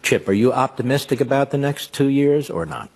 Chip, are you optimistic about the next 2 years or not?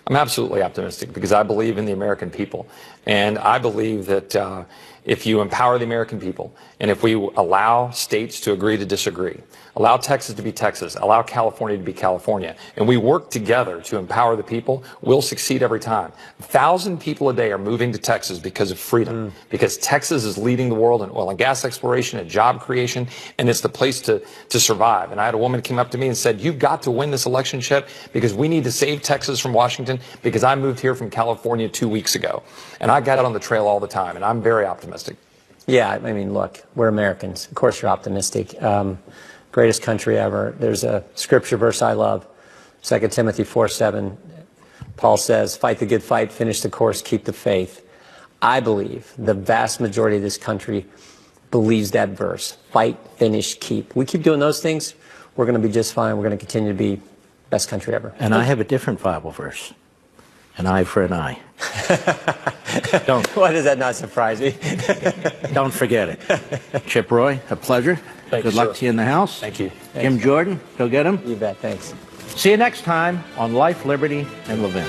I'm absolutely optimistic because I believe in the American people. And I believe that if you empower the American people and if we allow states to agree to disagree, allow Texas to be Texas, allow California to be California, and we work together to empower the people, we'll succeed every time. 1,000 people a day are moving to Texas because of freedom, because Texas is leading the world in oil and gas exploration and job creation, and it's the place to survive. And I had a woman came up to me and said, you've got to win this election, Chip, because we need to save Texas from Washington, because I moved here from California 2 weeks ago. And I got out on the trail all the time, and I'm very optimistic. Yeah, I mean, look, we're Americans. Of course you're optimistic. Greatest country ever. There's a scripture verse I love, 2 Timothy 4:7. Paul says, fight the good fight, finish the course, keep the faith. I believe the vast majority of this country believes that verse. Fight, finish, keep. We keep doing those things, we're going to be just fine. We're going to continue to be best country ever. And I have a different Bible verse. An eye for an eye. Why does that not surprise me? Don't forget it. Chip Roy, a pleasure. Good luck to you in the House. Thank you. Jim Jordan, go get him. You bet, thanks. See you next time on Life, Liberty, and Levin.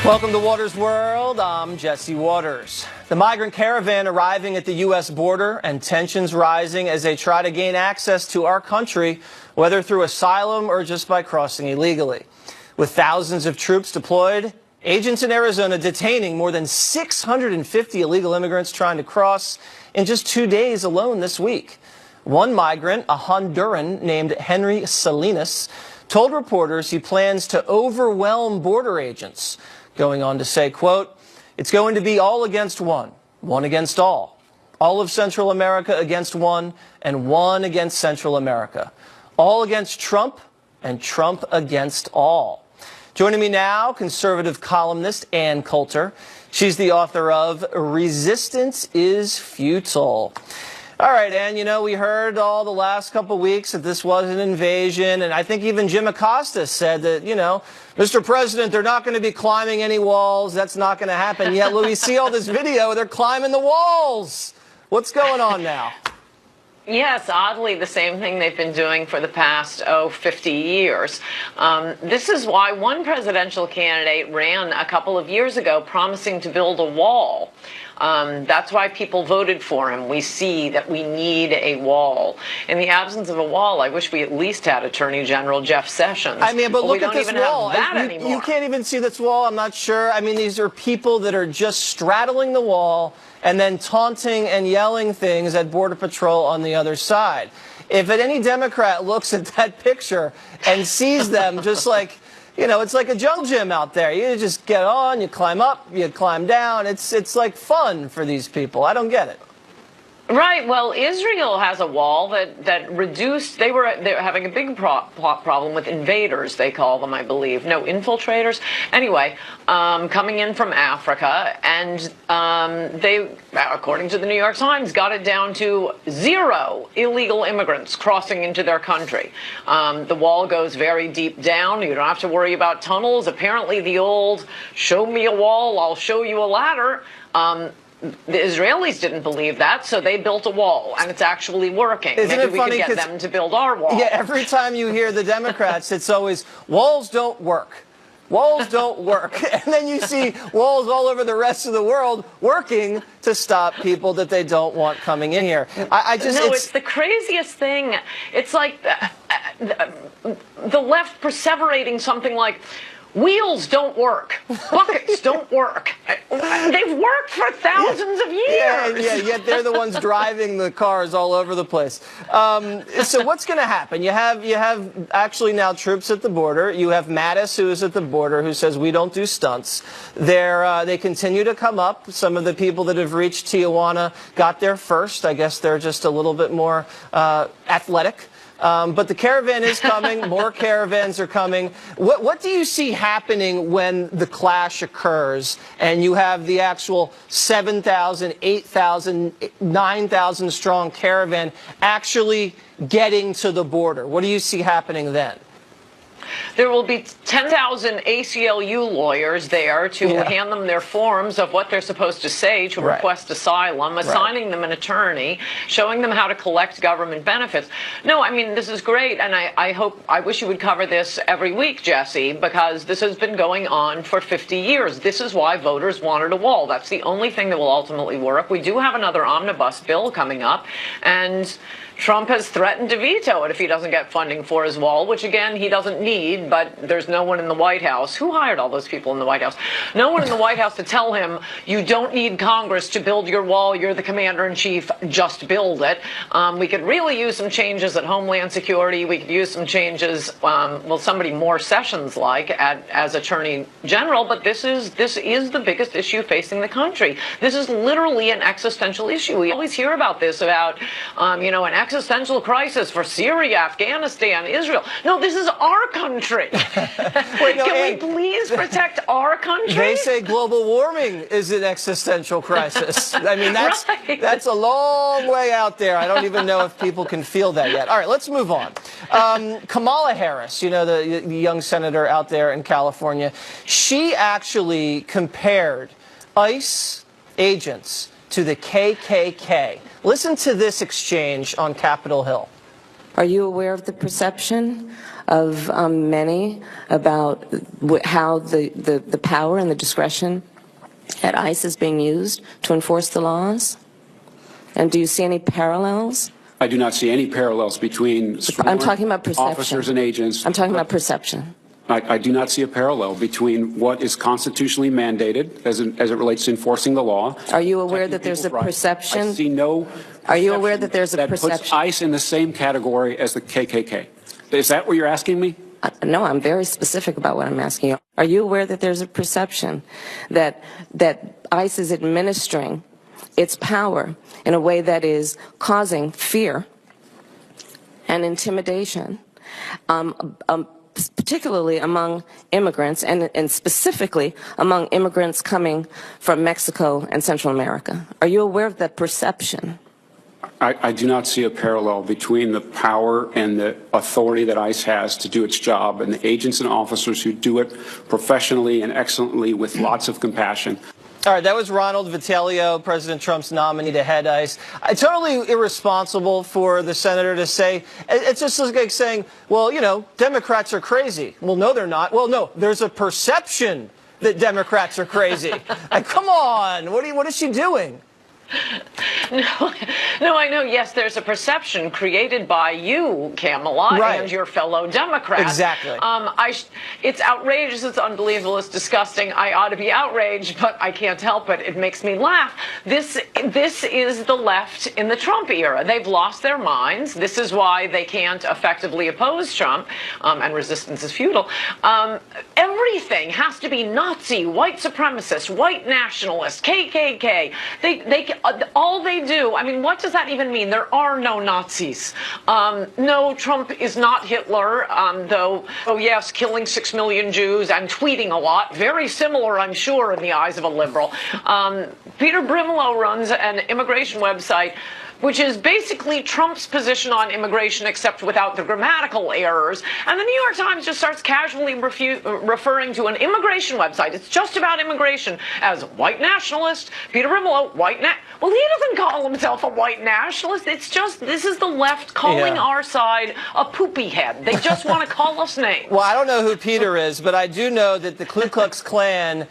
Welcome to Waters World. I'm Jesse Waters. The migrant caravan arriving at the U.S. border and tensions rising as they try to gain access to our country, whether through asylum or just by crossing illegally. With thousands of troops deployed, agents in Arizona detaining more than 650 illegal immigrants trying to cross in just 2 days alone this week. One migrant, a Honduran named Henry Salinas, told reporters he plans to overwhelm border agents, going on to say, quote, it's going to be all against one against all of Central America against one, and one against Central America, all against Trump, and Trump against all. Joining me now, conservative columnist Ann Coulter. She's the author of Resistance is Futile. All right, Ann, you know, we heard all the last couple of weeks that this was an invasion, and I think even Jim Acosta said that, you know, Mr. President, they're not going to be climbing any walls. That's not going to happen. Yet, we see all this video. They're climbing the walls. What's going on now? Yes, oddly, the same thing they've been doing for the past, 50 years. This is why one presidential candidate ran a couple of years ago promising to build a wall. That's why people voted for him. We see that we need a wall. In the absence of a wall, I wish we at least had Attorney General Jeff Sessions. I mean, but look at this wall. Anymore. You can't even see this wall. I'm not sure. I mean, these are people that are just straddling the wall and then taunting and yelling things at Border Patrol on the other side. If any Democrat looks at that picture and sees them just like, you know, it's like a jungle gym out there. You just get on, you climb up, you climb down. It's like fun for these people. I don't get it. Right. Well, Israel has a wall that reduced. They're having a big problem with invaders. They call them, I believe. No, infiltrators. Anyway, coming in from Africa, and they, according to the New York Times, got it down to 0 illegal immigrants crossing into their country. The wall goes very deep down. You don't have to worry about tunnels. Apparently, the old "show me a wall, I'll show you a ladder." The Israelis didn't believe that, so they built a wall, and it's actually working. Isn't Maybe it funny we could get them to build our wall. Yeah, every time you hear the Democrats, it's always, walls don't work. Walls don't work. And then you see walls all over the rest of the world working to stop people that they don't want coming in here. It's the craziest thing. It's like the left perseverating something like, wheels don't work. Buckets don't work. They've worked for thousands of years. Yeah, yet they're the ones driving the cars all over the place. So what's going to happen? You have actually now troops at the border. You have Mattis, who is at the border, who says we don't do stunts. They continue to come up. Some of the people that have reached Tijuana got there first. I guess they're just a little bit more athletic. But the caravan is coming. More caravans are coming. What do you see happening when the clash occurs and you have the actual 7,000, 8,000, 9,000 strong caravan actually getting to the border? What do you see happening then? There will be 10,000 ACLU lawyers there to hand them their forms of what they're supposed to say to request asylum, assigning them an attorney, showing them how to collect government benefits. No, I mean, this is great, and I wish you would cover this every week, Jesse, because this has been going on for 50 years. This is why voters wanted a wall. That's the only thing that will ultimately work. We do have another omnibus bill coming up, and Trump has threatened to veto it if he doesn't get funding for his wall, which, again, he doesn't need, but there's no one in the White House. Who hired all those people in the White House? No one in the White House to tell him, you don't need Congress to build your wall. You're the commander-in-chief. Just build it. We could really use some changes at Homeland Security. We could use some changes, well, somebody more Sessions-like as Attorney General, but this is the biggest issue facing the country. This is literally an existential issue. We always hear about this, about, an existential crisis for Syria, Afghanistan, Israel. No, this is our country. Can we please protect our country? They say global warming is an existential crisis. I mean, that's a long way out there. I don't even know if people can feel that yet. All right, let's move on. Kamala Harris, the young senator out there in California, she actually compared ICE agents to the KKK. Listen to this exchange on Capitol Hill. Are you aware of the perception of many about how the power and the discretion at ICE is being used to enforce the laws? And do you see any parallels? I do not see any parallels between I'm talking about perception. Officers and agents. I'm talking about perception. I do not see a parallel between what is constitutionally mandated as it relates to enforcing the law. Are you aware that there's a perception? I see no. Are you aware that there's a perception that puts ICE in the same category as the KKK? Is that what you're asking me? No, I'm very specific about what I'm asking you. Are you aware that there's a perception that ICE is administering its power in a way that is causing fear and intimidation, particularly among immigrants and specifically among immigrants coming from Mexico and Central America? Are you aware of that perception? I do not see a parallel between the power and the authority that ICE has to do its job and the agents and officers who do it professionally and excellently with lots of compassion. All right, that was Ronald Vitiello, President Trump's nominee to head ICE. Totally irresponsible for the senator to say, it's just like saying, well, Democrats are crazy. Well, no, they're not. Well, no, there's a perception that Democrats are crazy. Come on, what is she doing? No, I know. Yes, there's a perception created by you, Kamala, and your fellow Democrats. Exactly. It's outrageous. It's unbelievable. It's disgusting. I ought to be outraged, but I can't help it. It makes me laugh. This is the left in the Trump era. They've lost their minds. This is why they can't effectively oppose Trump, and resistance is futile. Everything has to be Nazi, white supremacist, white nationalist, KKK. All they do, I mean, what does that even mean? There are no Nazis. No, Trump is not Hitler, though, oh yes, killing 6 million Jews and tweeting a lot. Very similar, I'm sure, in the eyes of a liberal. Peter Brimelow runs an immigration website which is basically Trump's position on immigration, except without the grammatical errors. And the New York Times just starts casually referring to an immigration website. It's just about immigration as white nationalist. Peter Brimelow, well, he doesn't call himself a white nationalist. It's just, this is the left calling our side a poopy head. They just want to call us names. Well, I don't know who Peter is, but I do know that the Ku Klux Klan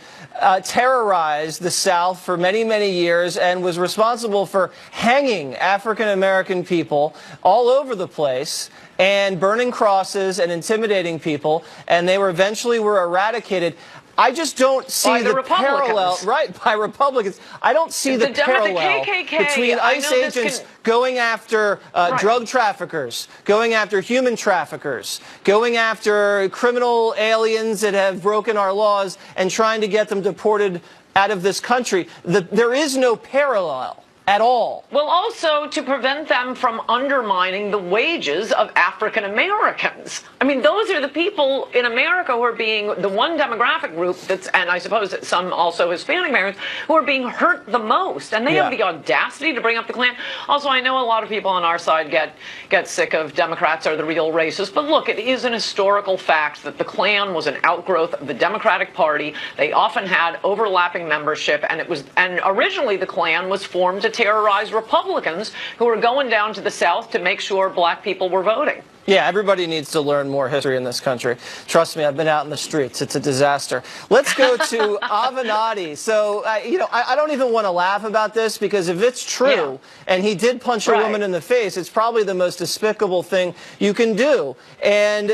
terrorized the South for many, many years and was responsible for hanging African-American people all over the place and burning crosses and intimidating people, and they eventually were eradicated. I just don't see the parallel, by Republicans. I don't see the parallel between ICE agents going after drug traffickers, going after human traffickers, going after criminal aliens that have broken our laws and trying to get them deported out of this country. There is no parallel at all. Well, also to prevent them from undermining the wages of African Americans. I mean, those are the people in America who are being the one demographic group that's, and I suppose that some also Hispanic Americans, who are being hurt the most. And they have the audacity to bring up the Klan. Also, I know a lot of people on our side get sick of Democrats are the real racists. But look, it is an historical fact that the Klan was an outgrowth of the Democratic Party. They often had overlapping membership, and originally the Klan was formed to terrorize Republicans who were going down to the South to make sure black people were voting. Yeah, everybody needs to learn more history in this country. Trust me, I've been out in the streets. It's a disaster. Let's go to Avenatti. So, I don't even want to laugh about this, because if it's true, and he did punch a woman in the face, it's probably the most despicable thing you can do. And,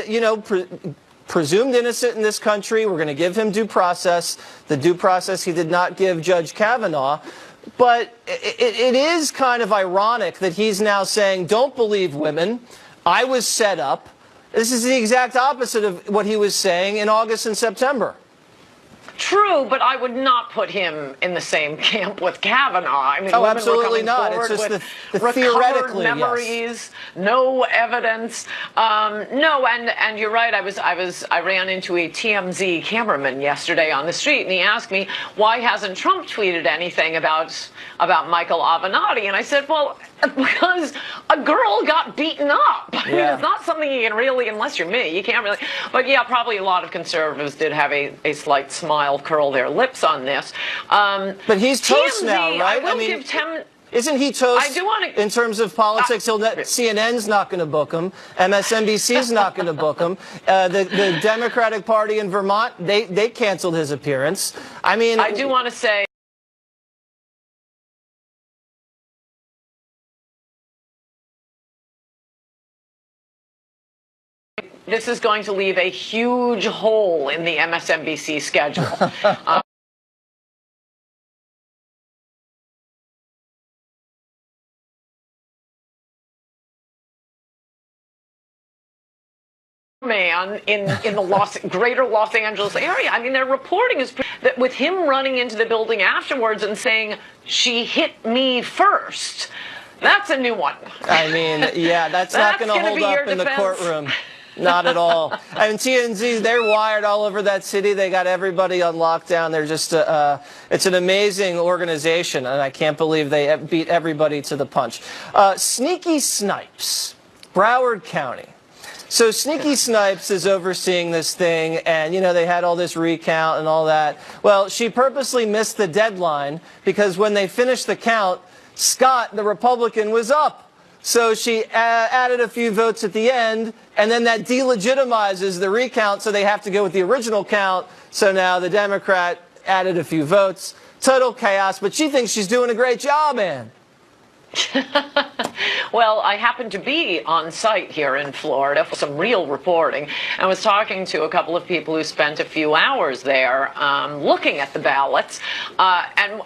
presumed innocent in this country, we're going to give him due process. The due process he did not give Judge Kavanaugh. But it is kind of ironic that he's now saying, don't believe women. I was set up. This is the exact opposite of what he was saying in August and September. True, but I would not put him in the same camp with Kavanaugh. I mean, women absolutely not. It's just the theoretically, memories, no evidence. No, and you're right. I ran into a TMZ cameraman yesterday on the street, and he asked me, why hasn't Trump tweeted anything about Michael Avenatti? And I said, well, because a girl got beaten up. I mean, it's not something you can really, unless you're me, you can't really. But yeah, probably a lot of conservatives did have a slight smile curl their lips on this. But he's toast TMZ, now, right? I mean, isn't he toast I do want to, in terms of politics? CNN's not going to book him. MSNBC's not going to book him. The Democratic Party in Vermont, they canceled his appearance. I mean, I do want to say, this is going to leave a huge hole in the MSNBC schedule. Man in the greater Los Angeles area. I mean, their reporting is that with him running into the building afterwards and saying, she hit me first. That's a new one. I mean, yeah, that's not going to hold up in the courtroom. Not at all. I mean, TMZ, they're wired all over that city. They got everybody on lockdown. They're just, it's an amazing organization, and I can't believe they beat everybody to the punch. Sneaky Snipes, Broward County. So Sneaky Snipes is overseeing this thing, and, they had all this recount and all that. Well, she purposely missed the deadline because when they finished the count, Scott, the Republican, was up. So she added a few votes at the end, and then that delegitimizes the recount, so they have to go with the original count. So now the Democrat added a few votes. Total chaos, but she thinks she's doing a great job, man. Well, I happened to be on site here in Florida for some real reporting. I was talking to a couple of people who spent a few hours there looking at the ballots. And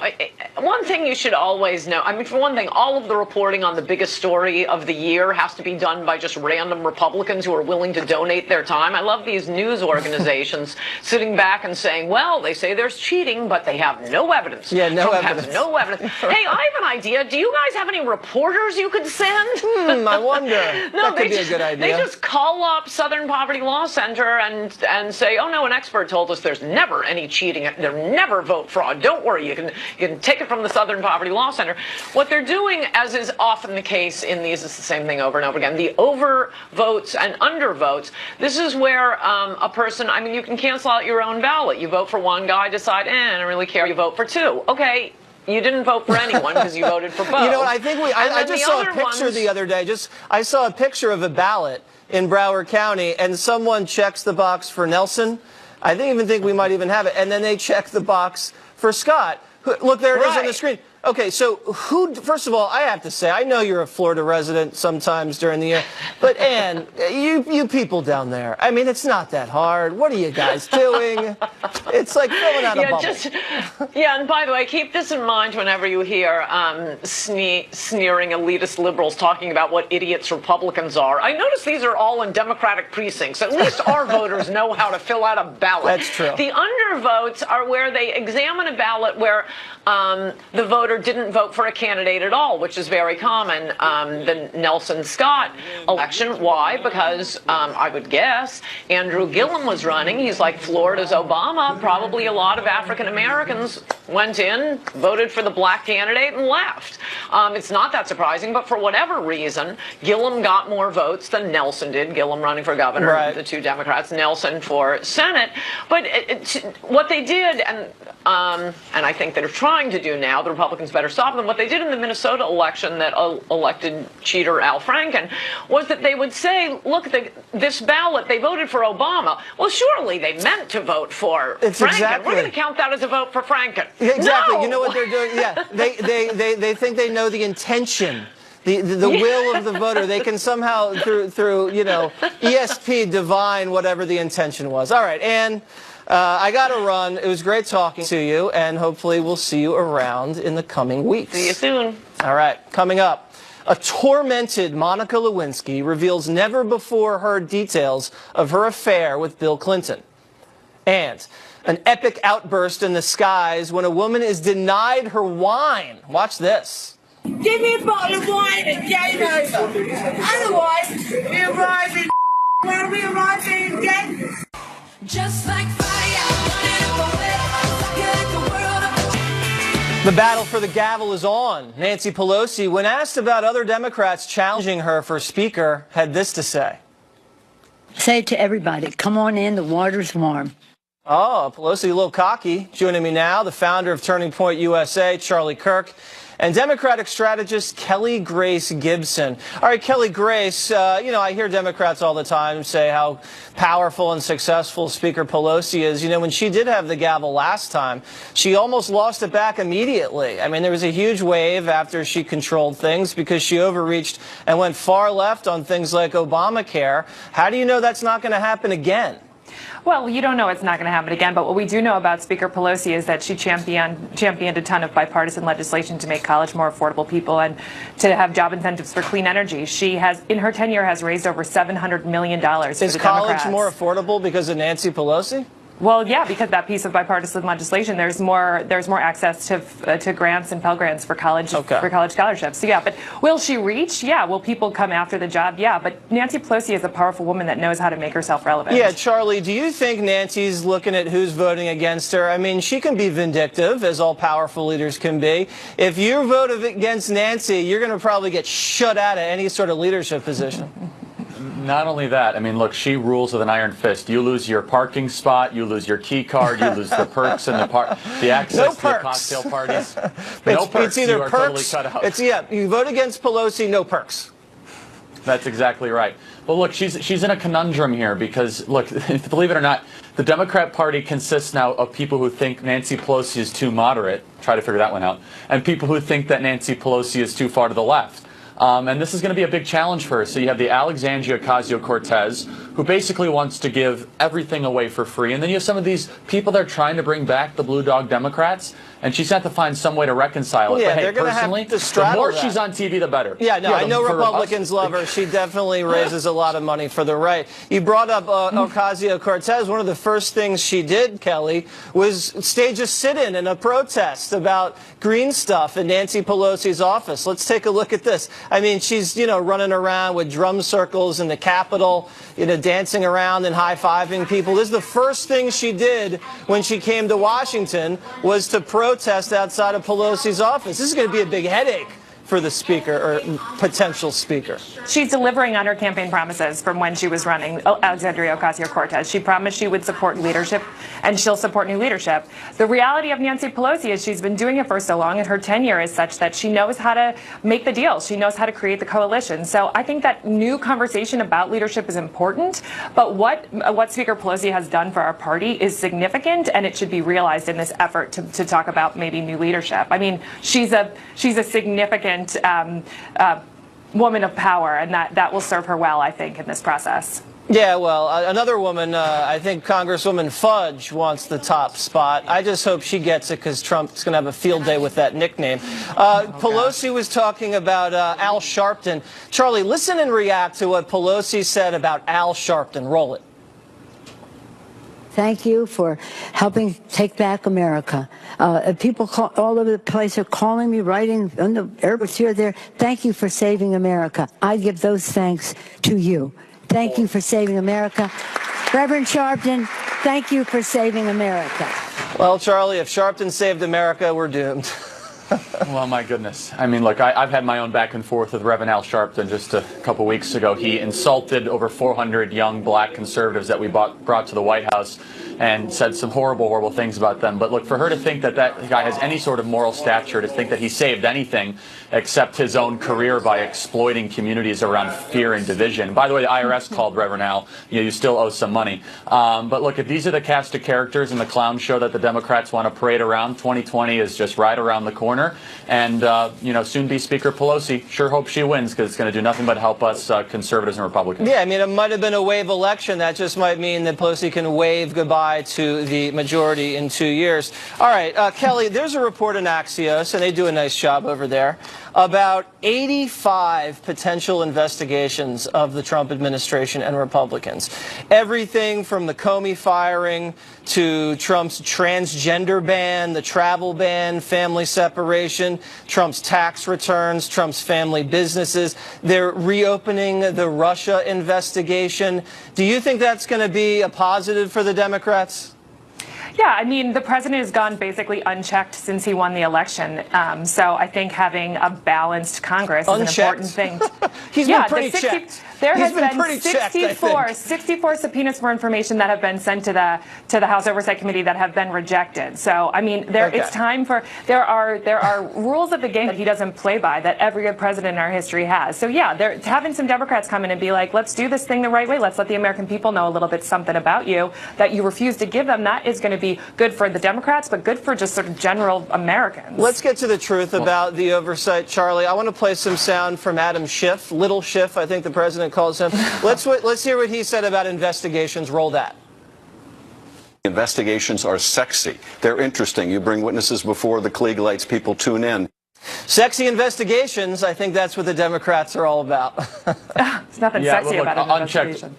one thing you should always know, I mean, for one thing, all of the reporting on the biggest story of the year has to be done by just random Republicans who are willing to donate their time. I love these news organizations sitting back and saying, well, they say there's cheating, but they have no evidence. Yeah, no Trump evidence. has no evidence. Hey, I have an idea. Do you guys have any reporters you could send? I wonder. That could be a good idea. They just call up Southern Poverty Law Center and say, oh no, an expert told us there's never any cheating. There's never vote fraud. Don't worry, you can take it from the Southern Poverty Law Center. What they're doing, as is often the case in these, is the same thing over and over again. The overvotes and undervotes. This is where a person, I mean, you can cancel out your own ballot. You vote for one guy, decide, I don't really care. You vote for two. Okay. You didn't vote for anyone because you voted for both. You know what? I think I just saw a picture the other day. I saw a picture of a ballot in Broward County, and someone checks the box for Nelson. I even think we might even have it. And then they check the box for Scott. Look, there it is on the screen. Okay, so first of all, I have to say, I know you're a Florida resident sometimes during the year, but Ann, you people down there, I mean, it's not that hard. What are you guys doing? It's like filling out a bubble. And by the way, keep this in mind whenever you hear sneering elitist liberals talking about what idiots Republicans are. I notice these are all in Democratic precincts. At least our voters know how to fill out a ballot. That's true. The undervotes are where they examine a ballot where the voter voter didn't vote for a candidate at all, which is very common. The Nelson Scott election. Why? Because I would guess Andrew Gillum was running. He's like Florida's Obama. Probably a lot of African Americans went in, voted for the black candidate, and left. It's not that surprising, but for whatever reason, Gillum got more votes than Nelson did. Gillum running for governor, right. The two Democrats, Nelson for Senate. But what they did, and I think they're trying to do now, the Republicans better stop them, what they did in the Minnesota election that elected cheater Al Franken was that they would say, look, this ballot, they voted for Obama. Well, surely they meant to vote for Franken. Exactly. We're going to count that as a vote for Franken. Exactly. No! You know what they're doing? Yeah. They think they know the intention. The will of the voter. They can somehow, through ESP, divine whatever the intention was. All right, Ann, I got to run. It was great talking to you, and hopefully we'll see you around in the coming weeks. See you soon. All right, coming up, a tormented Monica Lewinsky reveals never-before-heard details of her affair with Bill Clinton. And an epic outburst in the skies when a woman is denied her wine. Watch this. Give me a bottle of wine and game over. Otherwise, we arrive in where we arrive in again. Just like The battle for the gavel is on. Nancy Pelosi, when asked about other Democrats challenging her for Speaker, had this to say. Say to everybody, come on in, the water's warm. Oh, Pelosi a little cocky. Joining me now, the founder of Turning Point USA, Charlie Kirk, and Democratic strategist Kelly Grace Gibson. All right, Kelly Grace, I hear Democrats all the time say how powerful and successful Speaker Pelosi is. When she did have the gavel last time, she almost lost it back immediately. I mean, there was a huge wave after she controlled things because she overreached and went far left on things like Obamacare. How do you know that's not going to happen again? Well, you don't know it's not going to happen again, but what we do know about Speaker Pelosi is that she championed a ton of bipartisan legislation to make college more affordable people and to have job incentives for clean energy. She has, in her tenure, has raised over $700 million for the Democrats. Is college more affordable because of Nancy Pelosi? Well, yeah, because that piece of bipartisan legislation, there's more access to grants and Pell Grants for college scholarships. So yeah, but will she reach? Yeah. Will people come after the job? Yeah. But Nancy Pelosi is a powerful woman that knows how to make herself relevant. Yeah, Charlie, do you think Nancy's looking at who's voting against her? I mean, she can be vindictive, as all powerful leaders can be. If you vote against Nancy, you're going to probably get shut out of any sort of leadership position. Not only that, I mean, look, she rules with an iron fist. You lose your parking spot, you lose your key card, you lose the perks and the access to the cocktail parties. No perks. It's either you are perks. Totally cut out. You vote against Pelosi, no perks. That's exactly right. Well, look, she's in a conundrum here because, look, believe it or not, the Democrat Party consists now of people who think Nancy Pelosi is too moderate. Try to figure that one out. And people who think that Nancy Pelosi is too far to the left. And this is going to be a big challenge for her. So you have the Alexandria Ocasio-Cortez, who basically wants to give everything away for free. And then you have some of these people that are trying to bring back the Blue Dog Democrats. And she's got to find some way to reconcile it. Yeah, but hey, they're going to have to straddle the more that. she's on TV, the better. Yeah, no, I know Republicans love her. She definitely raises a lot of money for the right. You brought up Ocasio-Cortez. One of the first things she did, Kelly, was stage a sit-in and a protest about green stuff in Nancy Pelosi's office. Let's take a look at this. I mean, she's, running around with drum circles in the Capitol, dancing around and high-fiving people. This is the first thing she did when she came to Washington, was to protest outside of Pelosi's office. This is going to be a big headache for the speaker or potential speaker. She's delivering on her campaign promises from when she was running, Alexandria Ocasio-Cortez. She promised she would support leadership, and she'll support new leadership. The reality of Nancy Pelosi is she's been doing it for so long, and her tenure is such that she knows how to make the deals. She knows how to create the coalition. So I think that new conversation about leadership is important, but what Speaker Pelosi has done for our party is significant, and it should be realized in this effort to talk about maybe new leadership. I mean, she's a significant woman of power, and that will serve her well, I think, in this process. Yeah, well, another woman, I think Congresswoman Fudge wants the top spot. I just hope she gets it because Trump's going to have a field day with that nickname. Pelosi was talking about Al Sharpton. Charlie, listen and react to what Pelosi said about Al Sharpton. Roll it. Thank you for helping take back America. People all over the place are calling me, writing on the airports here, there. Thank you for saving America. I give those thanks to you. Thank you for saving America. Reverend Sharpton, thank you for saving America. Well, Charlie, if Sharpton saved America, we're doomed. Well, my goodness. I mean, look, I've had my own back and forth with Reverend Al Sharpton just a couple weeks ago. He insulted over 400 young black conservatives that we brought to the White House and said some horrible, horrible things about them. But look, for her to think that that guy has any sort of moral stature, to think that he saved anything except his own career by exploiting communities around fear and division. By the way, the IRS called Reverend Al. You still owe some money. But look, if these are the cast of characters in the clown show that the Democrats want to parade around, 2020 is just right around the corner. And, soon-be Speaker Pelosi, sure hope she wins, because it's going to do nothing but help us conservatives and Republicans. Yeah, I mean, it might have been a wave election. That just might mean that Pelosi can wave goodbye to the majority in 2 years. All right, Kelly, there's a report in Axios, and they do a nice job over there, about 85 potential investigations of the Trump administration and Republicans. Everything from the Comey firing to Trump's transgender ban, the travel ban, family separation, Trump's tax returns, Trump's family businesses. They're reopening the Russia investigation. Do you think that's going to be a positive for the Democrats? Yeah, I mean, the president has gone basically unchecked since he won the election. So I think having a balanced Congress is an important thing. He's been pretty checked. There has been 64 subpoenas for information that have been sent to the House Oversight Committee that have been rejected. So I mean, it's time for there are rules of the game that he doesn't play by that every good president in our history has. So yeah, having some Democrats come in and be like, let's do this thing the right way. Let's let the American people know a little bit something about you that you refuse to give them. That is going to be good for the Democrats, but good for just sort of general Americans. Let's get to the truth about the oversight, Charlie. I want to play some sound from Adam Schiff, Little Schiff, I think the president calls him. Let's hear what he said about investigations. Roll that. Investigations are sexy. They're interesting. You bring witnesses before the Klieg lights, people tune in. Sexy investigations, I think that's what the Democrats are all about. There's nothing sexy about an investigation.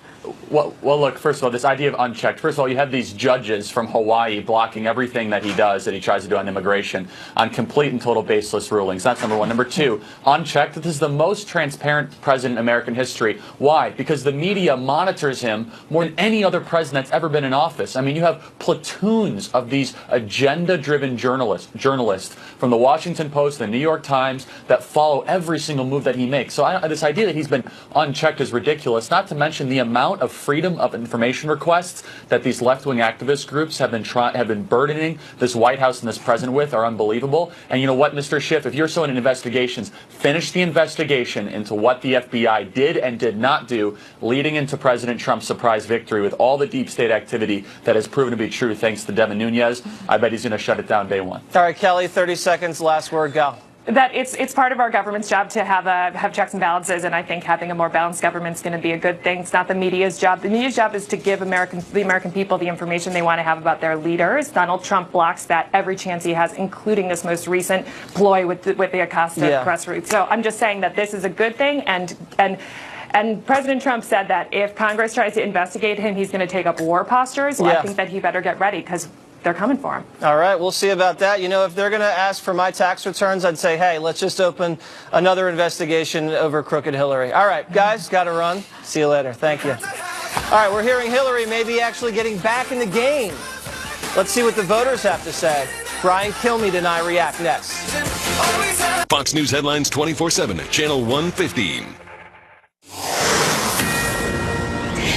Well, look, first of all, this idea of unchecked. First of all, you have these judges from Hawaii blocking everything that he does, that he tries to do on immigration, on complete and total baseless rulings. That's number one. Number two, unchecked. This is the most transparent president in American history. Why? Because the media monitors him more than any other president that's ever been in office. I mean, you have platoons of these agenda-driven journalists from the Washington Post, the New York Times, that follow every single move that he makes. So this idea that he's been unchecked is ridiculous, not to mention the amount of freedom of information requests that these left-wing activist groups have been burdening this White House and this president with are unbelievable. And you know what, Mr. Schiff, if you're so into investigations, finish the investigation into what the FBI did and did not do leading into President Trump's surprise victory with all the deep state activity that has proven to be true thanks to Devin Nunes. I bet he's going to shut it down day one. All right, Kelly, 30 seconds, last word, go. That it's part of our government's job to have checks and balances, and I think having a more balanced government is going to be a good thing. It's not the media's job. The media's job is to give the American people the information they want to have about their leaders. Donald Trump blocks that every chance he has, including this most recent ploy with the Acosta press route. So I'm just saying that this is a good thing, and President Trump said that if Congress tries to investigate him, he's going to take up war postures. Well, I think that he better get ready, because they're coming for him. All right, we'll see about that. You know, if they're going to ask for my tax returns, I'd say, hey, let's just open another investigation over crooked Hillary. All right, guys, got to run. See you later. Thank you. All right, we're hearing Hillary may be actually getting back in the game. Let's see what the voters have to say. Brian Kilmeade and I react next. Fox News headlines 24/7 at Channel 115.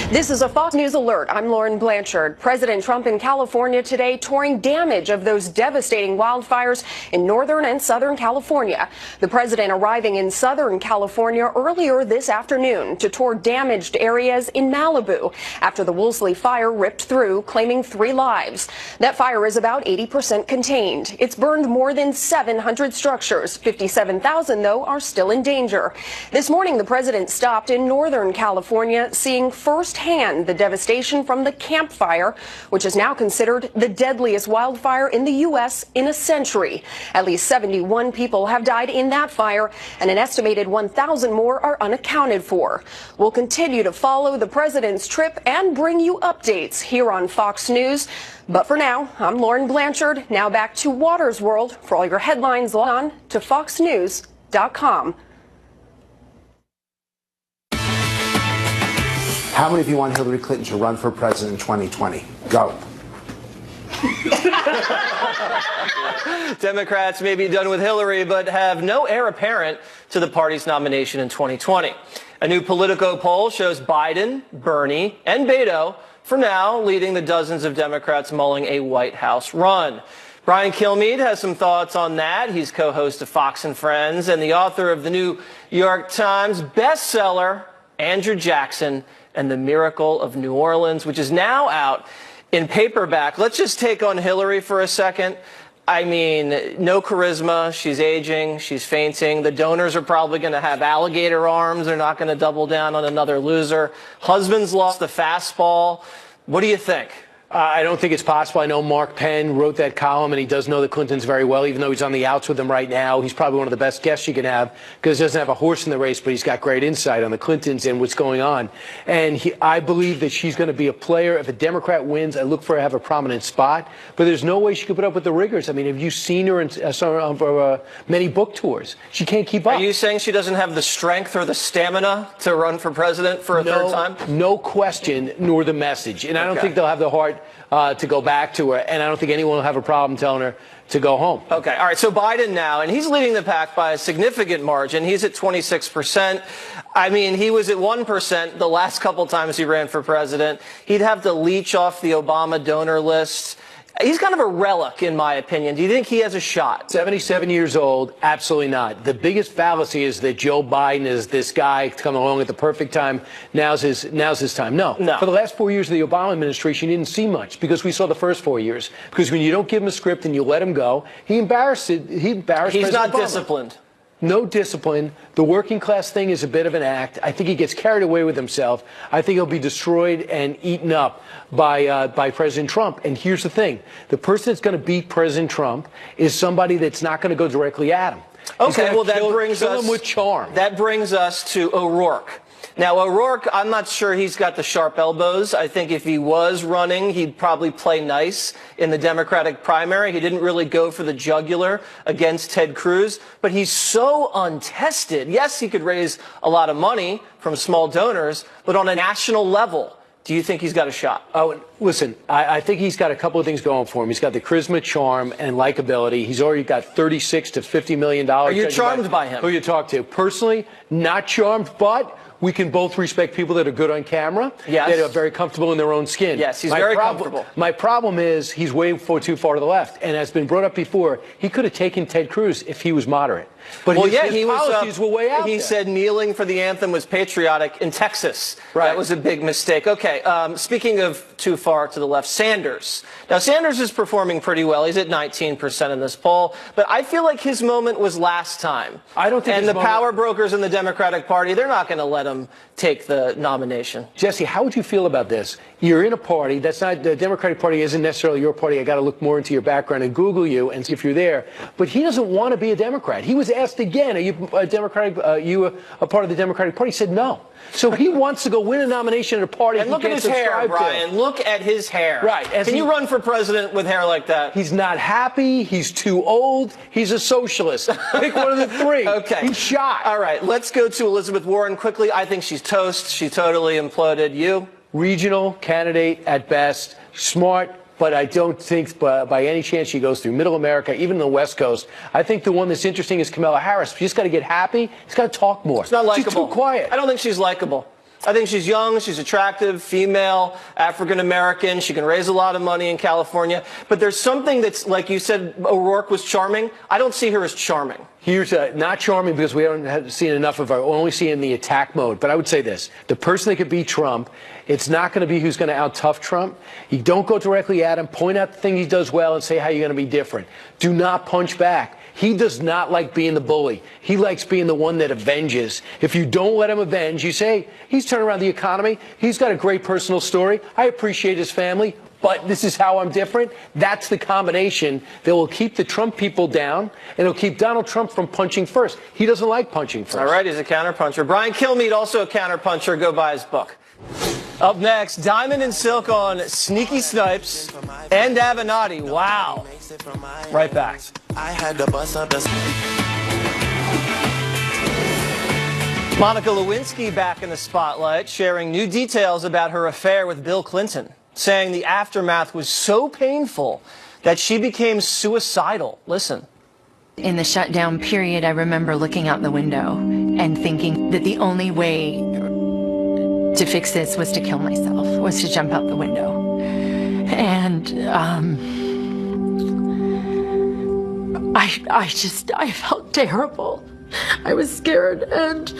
This is a Fox News alert. I'm Lauren Blanchard. President Trump in California today touring damage of those devastating wildfires in northern and southern California. The president arriving in southern California earlier this afternoon to tour damaged areas in Malibu after the Woolsey fire ripped through, claiming 3 lives. That fire is about 80% contained. It's burned more than 700 structures. 57,000, though, are still in danger. This morning, the president stopped in northern California, seeing first firsthand the devastation from the Camp Fire, which is now considered the deadliest wildfire in the U.S. in a century. At least 71 people have died in that fire, and an estimated 1,000 more are unaccounted for. We'll continue to follow the president's trip and bring you updates here on Fox News. But for now, I'm Lauren Blanchard. Now back to Waters World. For all your headlines, log on to foxnews.com. How many of you want Hillary Clinton to run for president in 2020? Go. Democrats may be done with Hillary, but have no heir apparent to the party's nomination in 2020. A new Politico poll shows Biden, Bernie, and Beto, for now, leading the dozens of Democrats mulling a White House run. Brian Kilmeade has some thoughts on that. He's co-host of Fox and Friends and the author of the New York Times bestseller, Andrew Jackson and the Miracle of New Orleans, which is now out in paperback. Let's just take on Hillary for a second. I mean, no charisma. She's aging. She's fainting. The donors are probably going to have alligator arms. They're not going to double down on another loser. Husband's lost the fastball. What do you think? I don't think it's possible. I know Mark Penn wrote that column, and he does know the Clintons very well, even though he's on the outs with them right now. He's probably one of the best guests you can have because he doesn't have a horse in the race, but he's got great insight on the Clintons and what's going on. And I believe that she's going to be a player. If a Democrat wins, I look for her to have a prominent spot. But there's no way she could put up with the rigors. I mean, have you seen her in many book tours? She can't keep up. Are you saying she doesn't have the strength or the stamina to run for president for a third time? No question, nor the message. And I don't think they'll have the heart to go back to her, and I don't think anyone will have a problem telling her to go home. Okay, all right, so Biden now, and he's leading the pack by a significant margin. He's at 26%. I mean, he was at 1% the last couple times he ran for president. He'd have to leech off the Obama donor list. He's kind of a relic, in my opinion. Do you think he has a shot? 77 years old, absolutely not. The biggest fallacy is that Joe Biden is this guy coming along at the perfect time. Now's his time. No. No. For the last 4 years of the Obama administration, you didn't see much because we saw the first 4 years. Because when you don't give him a script and you let him go, he embarrassed He's President not Obama. disciplined. No discipline. The working class thing is a bit of an act. I think he gets carried away with himself. I think he'll be destroyed and eaten up by President Trump. And here's the thing. The person that's going to beat President Trump is somebody that's not going to go directly at him. Okay, well, that brings kill him with charm. That brings us to O'Rourke. Now, O'Rourke, I'm not sure he's got the sharp elbows. I think if he was running, he'd probably play nice in the Democratic primary. He didn't really go for the jugular against Ted Cruz, but he's so untested. Yes, he could raise a lot of money from small donors, but on a national level, do you think he's got a shot? Oh, listen, I think he's got a couple of things going for him. He's got the charisma, charm, and likability. He's already got $36 to $50 million. Are you charmed by him? Who you talk to? Personally, not charmed, but we can both respect people that are good on camera, yes, that are very comfortable in their own skin. Yes, he's very comfortable. My problem is he's way too far to the left. And as been brought up before, he could have taken Ted Cruz if he was moderate. But his policies were way out He there. said kneeling for the anthem was patriotic in Texas. Right. That was a big mistake. Okay, speaking of too far to the left, Sanders. Now, Sanders is performing pretty well. He's at 19% in this poll. But I feel like his moment was last time. I don't think And the power brokers in the Democratic Party, they're not going to let him take the nomination. Jesse, how would you feel about this? You're in a party that's not, the Democratic Party isn't necessarily your party. I got to look more into your background and Google you and see if you're there. But he doesn't want to be a Democrat. He was asked again, are you a Democratic, a part of the Democratic Party? He said no. So he wants to go win a nomination at a party. And look at his hair, Brian. Look at his hair. Right. Can you run for president with hair like that? He's not happy. He's too old. He's a socialist. Pick one of the three. Okay. He's shot. All right. Let's go to Elizabeth Warren quickly. I think she's toast. She totally imploded. You? Regional candidate at best. Smart. But I don't think by any chance she goes through Middle America, even the West Coast. I think the one that's interesting is Kamala Harris. She's got to get happy. She's got to talk more. She's not likable. She's too quiet. I don't think she's likable. I think she's young, she's attractive, female, African-American. She can raise a lot of money in California. But there's something that's, like you said, O'Rourke was charming. I don't see her as charming. Here's not charming because we haven't seen enough of her. We're only seeing the attack mode. But I would say this. The person that could beat Trump, it's not going to be who's going to out-tough Trump. You don't go directly at him. Point out the thing he does well and say how you're going to be different. Do not punch back. He does not like being the bully. He likes being the one that avenges. If you don't let him avenge, you say, he's turning around the economy. He's got a great personal story. I appreciate his family, but this is how I'm different. That's the combination that will keep the Trump people down, and it'll keep Donald Trump from punching first. He doesn't like punching first. All right, he's a counterpuncher. Brian Kilmeade, also a counterpuncher. Go buy his book. Up next, Diamond and Silk on Sneaky Snipes and Avenatti. Wow. Right back. I had to bust up the... Monica Lewinsky back in the spotlight, sharing new details about her affair with Bill Clinton, saying the aftermath was so painful that she became suicidal. Listen. In the shutdown period, I remember looking out the window and thinking that the only way to fix this was to kill myself, was to jump out the window. And I felt terrible. I was scared, and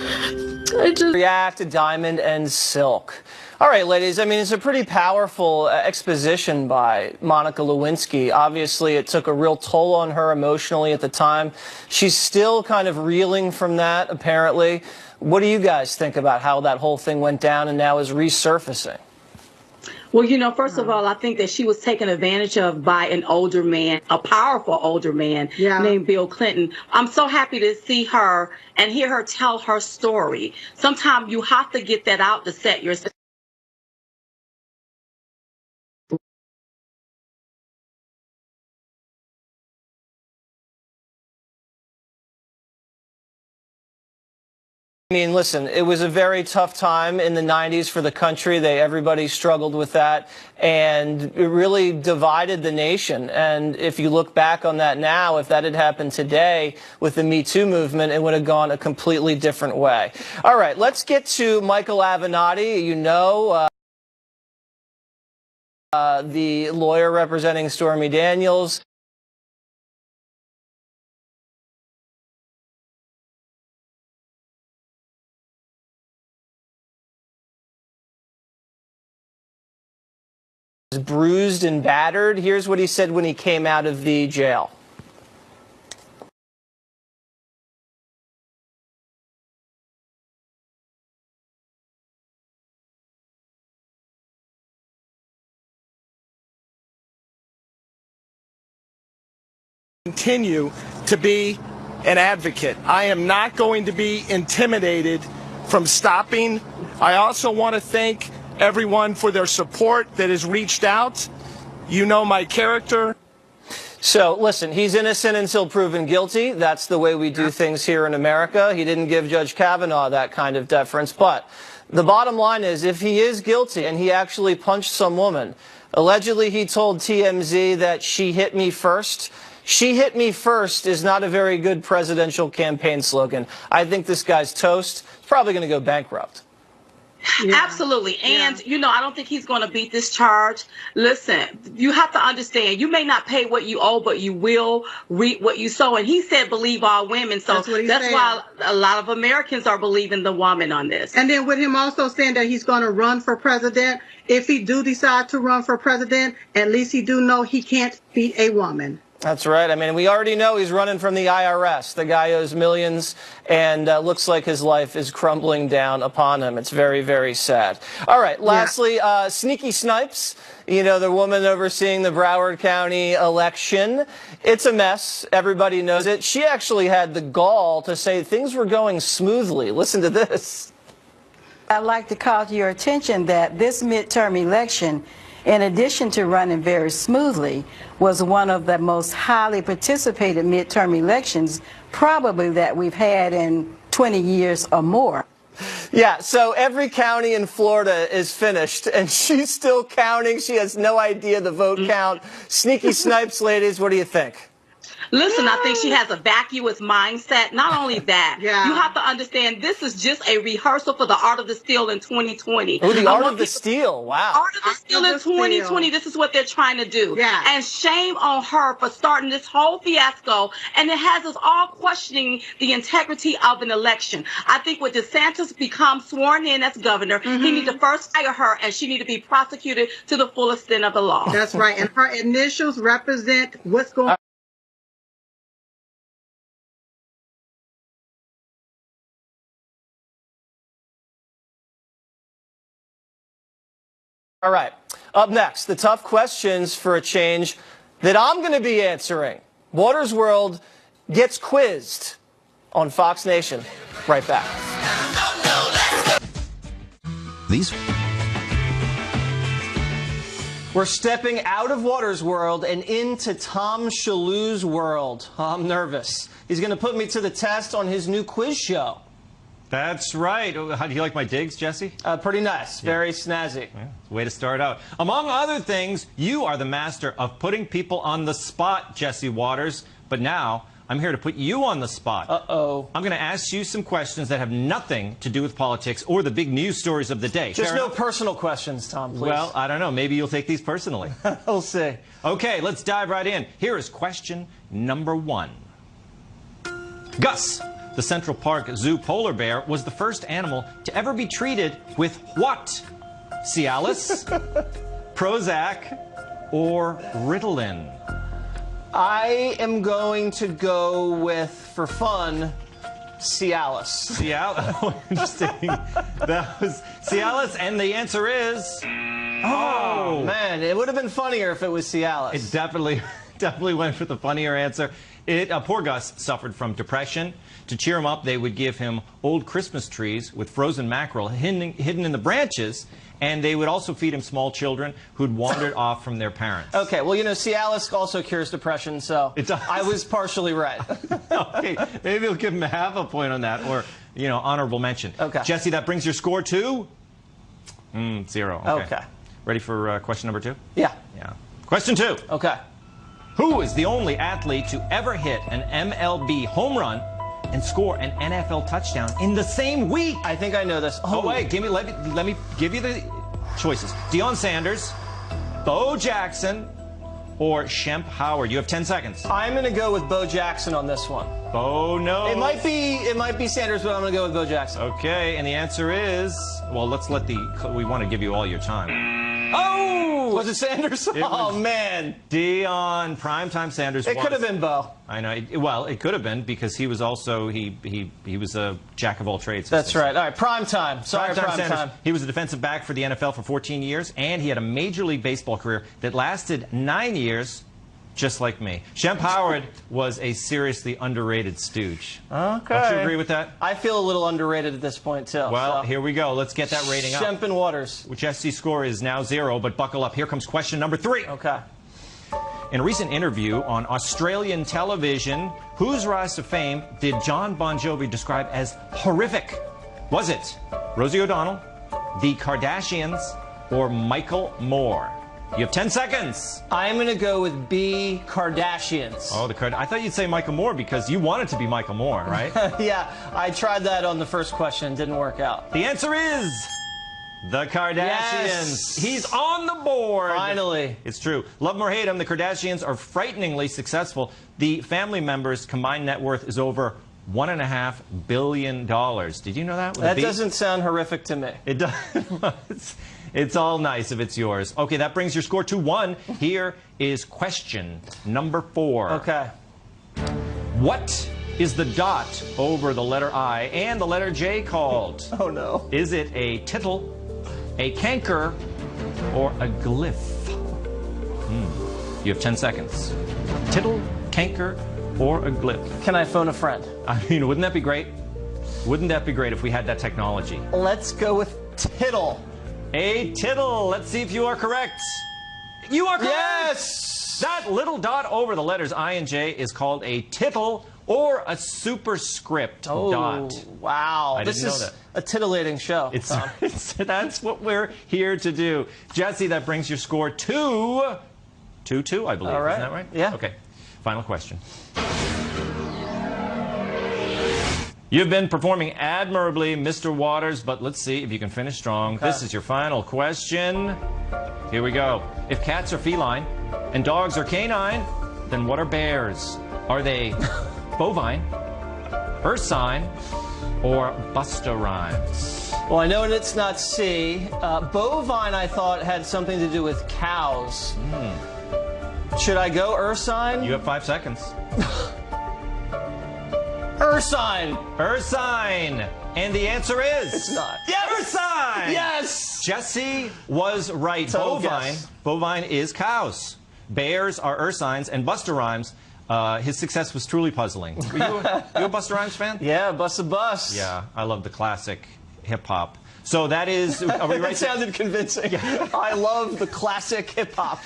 I just react to Diamond and Silk. All right, ladies, I mean, it's a pretty powerful exposition by Monica Lewinsky. Obviously, it took a real toll on her emotionally at the time. She's still kind of reeling from that, apparently. What do you guys think about how that whole thing went down and now is resurfacing? Well, you know, first of all, I think that she was taken advantage of by an older man, a powerful older man named Bill Clinton. I'm so happy to see her and hear her tell her story. Sometimes you have to get that out to set yourself. I mean, listen, it was a very tough time in the 90s for the country. Everybody struggled with that, and it really divided the nation. And if you look back on that now, if that had happened today with the Me Too movement, it would have gone a completely different way. All right, let's get to Michael Avenatti. You know, the lawyer representing Stormy Daniels. Bruised and battered. Here's what he said when he came out of the jail. Continue to be an advocate. I am not going to be intimidated from stopping. I also want to thank everyone for their support that has reached out. You know my character. So, listen, he's innocent until proven guilty. That's the way we do things here in America. He didn't give Judge Kavanaugh that kind of deference. But the bottom line is, if he is guilty and he actually punched some woman, allegedly he told TMZ that she hit me first. She hit me first is not a very good presidential campaign slogan. I think this guy's toast. He's probably going to go bankrupt. Absolutely. And, you know, I don't think he's going to beat this charge. Listen, you have to understand, you may not pay what you owe, but you will reap what you sow. And he said, believe all women. So that's why a lot of Americans are believing the woman on this. And then with him also saying that he's going to run for president, if he do decide to run for president, at least he do know he can't beat a woman. That's right. I mean, we already know he's running from the IRS. The guy owes millions, and looks like his life is crumbling down upon him. It's very, very sad. All right. Lastly, Sneaky Snipes, you know, the woman overseeing the Broward County election. It's a mess. Everybody knows it. She actually had the gall to say things were going smoothly. Listen to this. I'd like to call to your attention that this midterm election, in addition to running very smoothly, was one of the most highly participated midterm elections probably that we've had in 20 years or more. Yeah, so every county in Florida is finished, and she's still counting. She has no idea the vote count. Sneaky Snipes, ladies, what do you think? Listen, I think she has a vacuous mindset. Not only that, you have to understand this is just a rehearsal for the Art of the Steal in 2020. Oh, the Art of the Steal, wow. Art of the Steal in 2020, this is what they're trying to do. Yeah. And shame on her for starting this whole fiasco, and it has us all questioning the integrity of an election. I think when DeSantis becomes sworn in as governor, he needs to first fire her, and she needs to be prosecuted to the full extent of the law. That's right, and her initials represent what's going on. All right. Up next, the tough questions for a change that I'm going to be answering. Waters World gets quizzed on Fox Nation. Right back. We're stepping out of Waters World and into Tom Shalhoub's world. I'm nervous. He's going to put me to the test on his new quiz show. That's right. How do you like my digs, Jesse? Pretty nice. Very snazzy. Yeah, way to start out. Among other things, you are the master of putting people on the spot, Jesse Waters. But now, I'm here to put you on the spot. Uh-oh. I'm going to ask you some questions that have nothing to do with politics or the big news stories of the day. Just Fair no enough? personal questions, Tom, please. Well, I don't know. Maybe you'll take these personally. We'll see. Okay, let's dive right in. Here is question number 1. Gus, the Central Park Zoo polar bear, was the first animal to ever be treated with what? Cialis, Prozac, or Ritalin? I am going to go with, for fun, Cialis. Cialis? Oh, interesting. That was Cialis, and the answer is... Oh, man, it would have been funnier if it was Cialis. It definitely went with the funnier answer. Poor Gus suffered from depression. To cheer him up, they would give him old Christmas trees with frozen mackerel hidden in the branches, and they would also feed him small children who'd wandered off from their parents. Okay, well, you know, Cialis also cures depression, so I was partially right. Okay, maybe we'll give him half a point on that, or, you know, honorable mention. Okay. Jesse, that brings your score to 0. Okay. Ready for question number 2? Yeah. Question 2. Okay. Who is the only athlete to ever hit an MLB home run and score an NFL touchdown in the same week? I think I know this. Oh, wait, let me give you the choices. Deion Sanders, Bo Jackson, or Shemp Howard. You have 10 seconds. I'm going to go with Bo Jackson on this one. Bo knows. It might be Sanders, but I'm going to go with Bo Jackson. Okay, and the answer is, well, we want to give you all your time. Oh! Was it Sanders? Oh, man. Deion, primetime Sanders. It could have been Bo. I know. Well, it could have been because he was also, he was a jack of all trades. That's right. All right, primetime. Sorry, primetime. He was a defensive back for the NFL for 14 years, and he had a Major League Baseball career that lasted 9 years, just like me. Shemp Howard was a seriously underrated stooge. Okay. Don't you agree with that? I feel a little underrated at this point, too. Well, so. Here we go. Let's get that rating up. Shemp and Waters. Jesse's score is now 0, but buckle up. Here comes question number 3. Okay. In a recent interview on Australian television, whose rise to fame did John Bon Jovi describe as horrific? Was it Rosie O'Donnell, the Kardashians, or Michael Moore? You have 10 seconds. I'm going to go with B, Kardashians. Oh, I thought you'd say Michael Moore because you wanted to be Michael Moore, right? Yeah, I tried that on the first question. Didn't work out. The answer is the Kardashians. Yes. He's on the board. Finally. It's true. Love 'em or hate 'em, the Kardashians are frighteningly successful. The family members' combined net worth is over $1.5 billion. Did you know that? That doesn't sound horrific to me. It does. It's all nice if it's yours. Okay, that brings your score to 1. Here is question number 4. Okay. What is the dot over the letter I and the letter J called? Oh, no. Is it a tittle, a canker, or a glyph? You have 10 seconds. Tittle, canker, or a glyph? Can I phone a friend? I mean, wouldn't that be great? Wouldn't that be great if we had that technology? Let's go with tittle. A tittle. Let's see if you are correct. You are correct! Yes! That little dot over the letters I and J is called a tittle or a superscript dot. Wow. This is a titillating show. That's what we're here to do. Jesse, that brings your score to 2-2, I believe. All right. Isn't that right? Yeah. Okay. Final question. You've been performing admirably, Mr. Waters, but let's see if you can finish strong. Okay. This is your final question. Here we go. If cats are feline and dogs are canine, then what are bears? Are they bovine, ursine, or Busta Rhymes? Well, I know it's not C. Bovine, I thought, had something to do with cows. Should I go ursine? You have 5 seconds. Ursine! Ursine! And the answer is... It's not. Porcine! Yes! Jesse was right. Total Bovine. guess. Bovine is cows. Bears are ursines, and Busta Rhymes, his success was truly puzzling. You a Busta Rhymes fan? Yeah, Bust a Bus. Yeah, I love the classic hip-hop. So that is... Are we right? That sounded convincing. I love the classic hip-hop.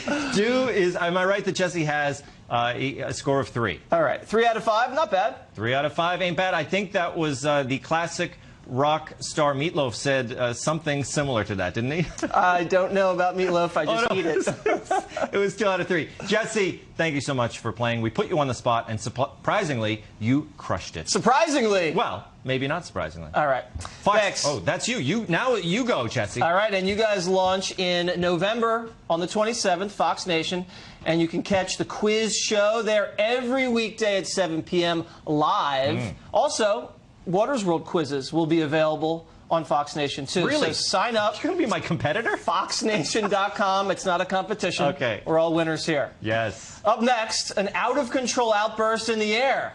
Am I right that Jesse has a score of 3? All right, 3 out of 5, not bad. 3 out of 5 ain't bad. I think that was the classic rock star Meatloaf said something similar to that, didn't he? I don't know about Meatloaf. I just eat it. It was 2 out of 3. Jesse, thank you so much for playing. We put you on the spot, and surprisingly, you crushed it. Surprisingly? Well, maybe not surprisingly. All right. Thanks. Oh, that's you. Now you go, Jesse. All right, and you guys launch in November on the 27th, Fox Nation, and you can catch the quiz show there every weekday at 7 p.m. live. Also, Waters World quizzes will be available on Fox Nation, too. Really? So sign up. You're going to be my competitor? FoxNation.com. It's not a competition. Okay. We're all winners here. Yes. Up next, an out-of-control outburst in the air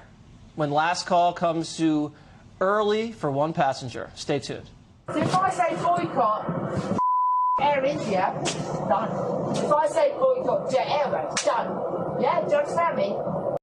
when last call comes to early for one passenger. Stay tuned. So if I say boycott Air India, done. If I say boycott Jet Airways, done. Yeah, do you understand me?